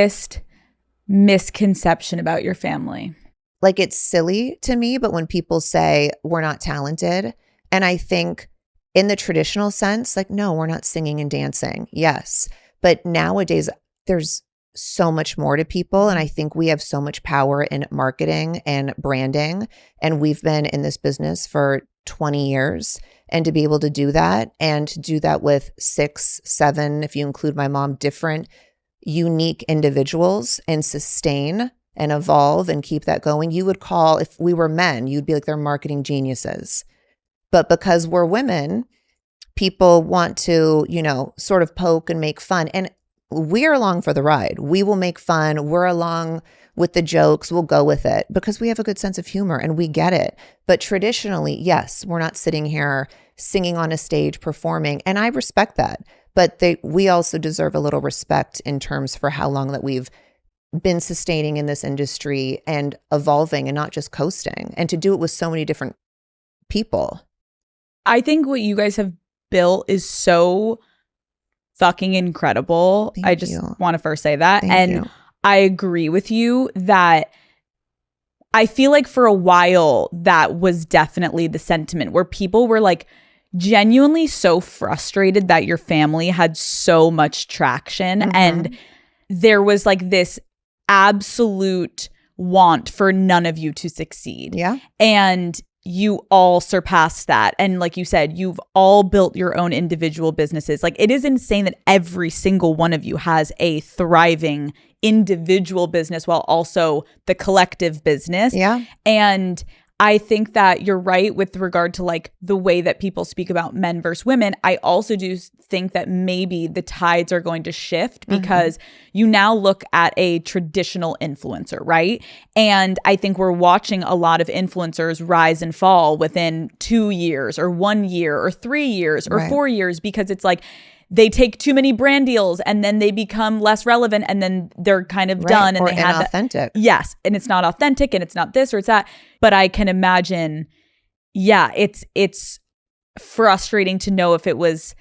biggest misconception about your family? Like, it's silly to me, but when people say we're not talented, and I think in the traditional sense, like, no, we're not singing and dancing. Yes. But nowadays, there's so much more to people. And I think we have so much power in marketing and branding. And we've been in this business for 20 years. And to be able to do that, and to do that with 6, 7, if you include my mom, different unique individuals, and sustain and evolve and keep that going. You would call, if we were men, you'd be like, they're marketing geniuses. But because we're women, people want to, sort of poke and make fun. And we're along for the ride. We will make fun. We're along with the jokes. We'll go with it because we have a good sense of humor and we get it. But traditionally, yes, we're not sitting here singing on a stage, performing. And I respect that. But we also deserve a little respect in terms for how long that we've been sustaining in this industry and evolving and not just coasting, and to do it with so many different people. I think what you guys have built is so fucking incredible. I just want to first say that. Thank you. I agree with you that I feel like for a while that was definitely the sentiment where people were like genuinely so frustrated that your family had so much traction. Mm-hmm. And there was like this absolute want for none of you to succeed. Yeah. And you all surpassed that. And like you said, you've all built your own individual businesses. Like, it is insane that every single one of you has a thriving individual business while also the collective business. Yeah. And I think that you're right with regard to like the way that people speak about men versus women. I also do think that maybe the tides are going to shift because you now look at a traditional influencer, right? And I think we're watching a lot of influencers rise and fall within 2 years or 1 year or 3 years or 4 years, because it's like they take too many brand deals and then they become less relevant and then they're kind of done. And or they have inauthentic. Yes. And it's not authentic and it's not this or it's that. But I can imagine, it's frustrating to know if it was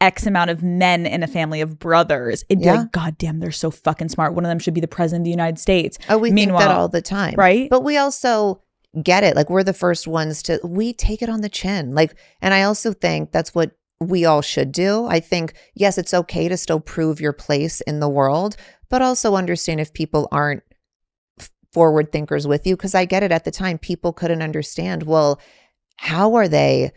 X amount of men in a family of brothers. It'd be like, God damn, they're so fucking smart. One of them should be the president of the United States. Oh, we think that all the time. Right. But we also get it. Like, we're the first ones we take it on the chin. Like, and I also think that's what we all should do. I think, yes, it's okay to still prove your place in the world, but also understand if people aren't forward thinkers with you. Because I get it, at the time, people couldn't understand, well, how are they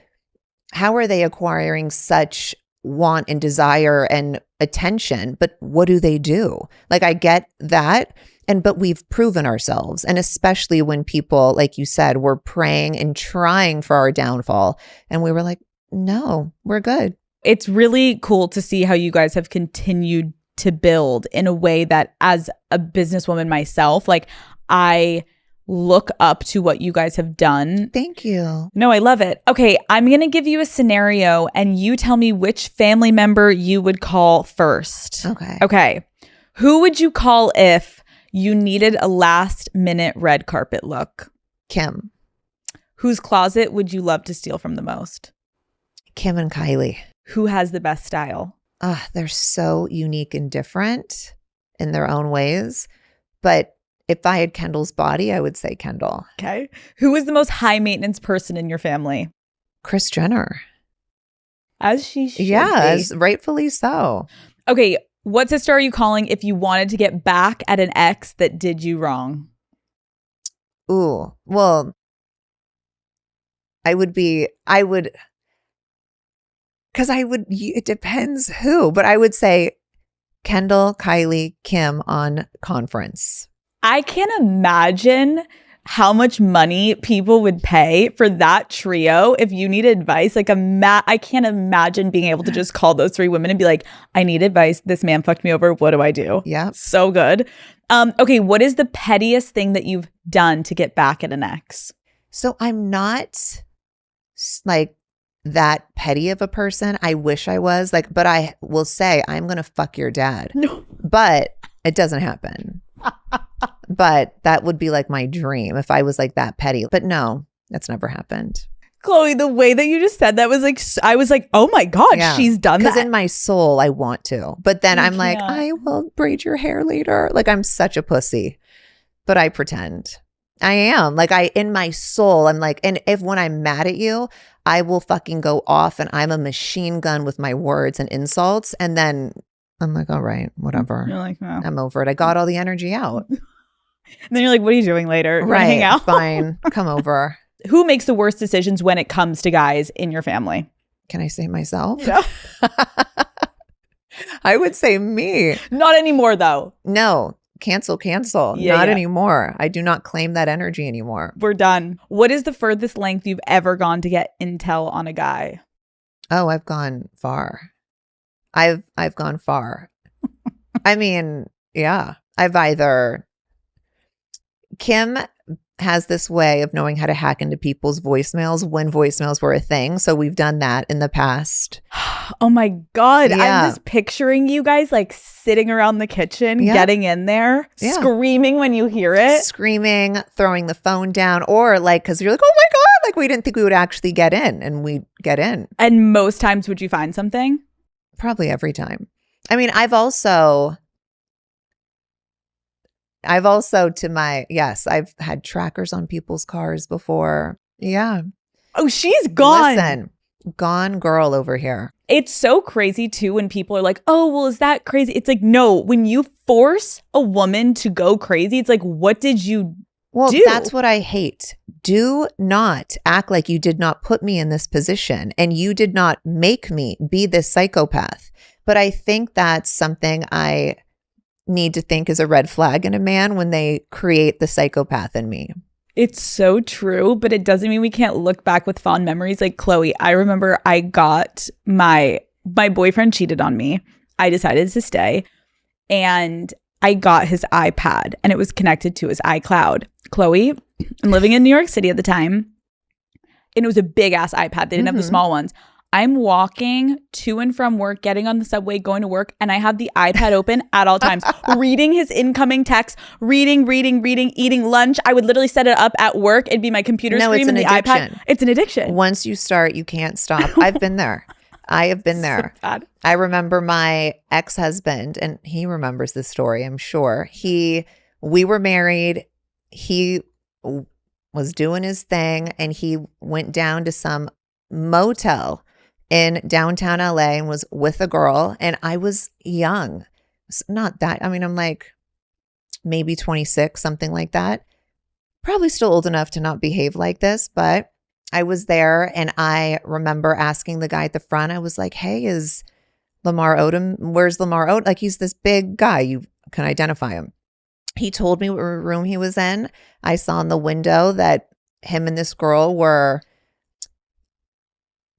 acquiring such want and desire and attention? But what do they do? Like, I get that. But we've proven ourselves. And especially when people, like you said, were praying and trying for our downfall. And we were like, no, we're good. It's really cool to see how you guys have continued to build in a way that, as a businesswoman myself, like, I look up to what you guys have done. Thank you. No, I love it. Okay, I'm going to give you a scenario and you tell me which family member you would call first. Okay. Who would you call if you needed a last minute red carpet look? Kim. Whose closet would you love to steal from the most? Kim and Kylie. Who has the best style? They're so unique and different in their own ways. But if I had Kendall's body, I would say Kendall. Okay. Who is the most high maintenance person in your family? Kris Jenner. As she should be. As rightfully so. Okay. What sister are you calling if you wanted to get back at an ex that did you wrong? Ooh, well, it depends who, but I would say Kendall, Kylie, Kim on Conference. I can't imagine how much money people would pay for that trio if you need advice. Like, I can't imagine being able to just call those 3 women and be like, I need advice. This man fucked me over. What do I do? Yeah. So good. Okay. What is the pettiest thing that you've done to get back at an ex? So I'm not like that petty of a person. I wish I was but I will say I'm going to fuck your dad. No. But it doesn't happen. But that would be like my dream if I was like that petty. But no, that's never happened. Khloé, the way that you just said that was like, I was like, oh my God, she's done that. Because in my soul, I want to. But then I'm like, can't. I will braid your hair later. Like, I'm such a pussy. But I pretend. I am. Like, in my soul, I'm like, and when I'm mad at you, I will fucking go off and I'm a machine gun with my words and insults. And then I'm like, all right, whatever. You're like, no. I'm over it. I got all the energy out. And then you're like, what are you doing later? You wanna hang out? Fine. Come over. Who makes the worst decisions when it comes to guys in your family? Can I say myself? No. I would say me. Not anymore, though. No. Cancel. Not anymore. I do not claim that energy anymore. We're done. What is the furthest length you've ever gone to get intel on a guy? Oh, I've gone far. I've gone far. I mean, yeah. Kim has this way of knowing how to hack into people's voicemails when voicemails were a thing. So we've done that in the past. Oh my God. Yeah. I'm just picturing you guys like sitting around the kitchen, getting in there, screaming when you hear it. Screaming, throwing the phone down, or like, because you're like, oh my God, like we didn't think we would actually get in, and we get in. And most times would you find something? Probably every time. I mean, I've also I've had trackers on people's cars before. Yeah. Oh, she's gone. Listen, gone girl over here. It's so crazy too when people are like, oh, well, is that crazy? It's like, no, when you force a woman to go crazy, it's like, what did you do? Well, that's what I hate. Do not act like you did not put me in this position and you did not make me be this psychopath. But I think that's something I need to think is a red flag in a man when they create the psychopath in me. It's so true, but it doesn't mean we can't look back with fond memories. Like Khloé, I remember I got my boyfriend cheated on me. I decided to stay and I got his iPad and it was connected to his iCloud. Khloé, I'm living in New York City at the time and it was a big ass iPad. They didn't have the small ones. I'm walking to and from work, getting on the subway, going to work, and I have the iPad open at all times, reading his incoming texts, reading, eating lunch. I would literally set it up at work. It'd be my computer screen and the iPad. It's an addiction. Once you start, you can't stop. I've been there. I have been there. So bad. I remember my ex-husband, and he remembers this story, I'm sure. We were married. He was doing his thing, and he went down to some motel in downtown LA and was with a girl, and I was young. It's not that, I mean, I'm like maybe 26, something like that. Probably still old enough to not behave like this, but I was there and I remember asking the guy at the front, I was like, hey, is Lamar Odom, where's Lamar Odom? Like, he's this big guy, you can identify him. He told me what room he was in. I saw in the window that him and this girl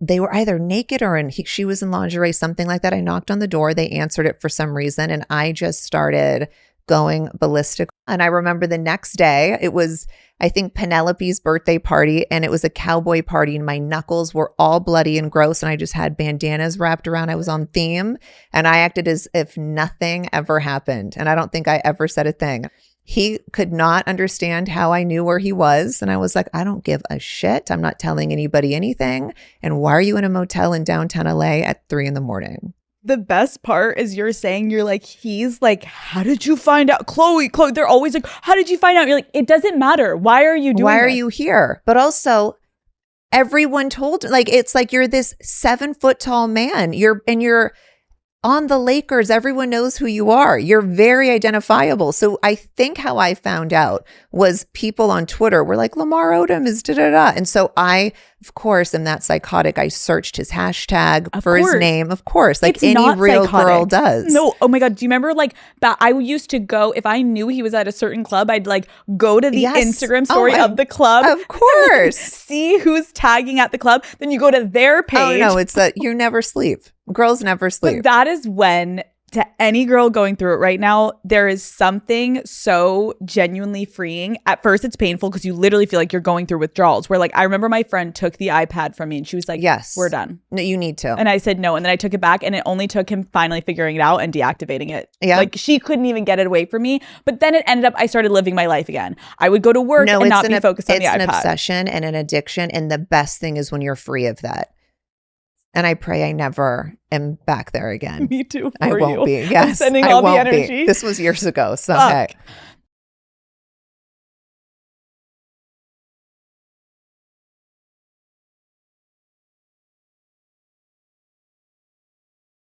they were either naked or she was in lingerie, something like that. I knocked on the door. They answered it for some reason. And I just started going ballistic. And I remember the next day, it was, I think, Penelope's birthday party. And it was a cowboy party. And my knuckles were all bloody and gross. And I just had bandanas wrapped around. I was on theme. And I acted as if nothing ever happened. And I don't think I ever said a thing. He could not understand how I knew where he was. And I was like, I don't give a shit. I'm not telling anybody anything. And why are you in a motel in downtown LA at 3 a.m? The best part is you're saying, you're like, he's like, how did you find out? Khloé, they're always like, how did you find out? You're like, it doesn't matter. Why are you doing Why are this? you here? But also, everyone told, like, it's like you're this 7-foot tall man. You're on the Lakers, everyone knows who you are. You're very identifiable. So I think how I found out was people on Twitter were like, Lamar Odom is da-da-da. And so I, of course, am that psychotic. I searched his hashtag for his name. Of course, like it's any real girl does. No, oh my God. Do you remember like that? I used to go, if I knew he was at a certain club, I'd like go to the Instagram story of the club. Of course. See who's tagging at the club. Then you go to their page. Oh no, it's that you never sleep. Girls never sleep. But that is when to any girl going through it right now, there is something so genuinely freeing. At first, it's painful because you literally feel like you're going through withdrawals. Where like I remember my friend took the iPad from me and she was like, yes, we're done. No, you need to. And I said no. And then I took it back and it only took him finally figuring it out and deactivating it. Yeah. Like she couldn't even get it away from me. But then it ended up, I started living my life again. I would go to work and not be focused on the iPad. It's an obsession and an addiction. And the best thing is when you're free of that. And I pray I never am back there again. Me too. I won't be. Yes, I'm sending I all won't the energy. be. This was years ago. So Fuck. hey.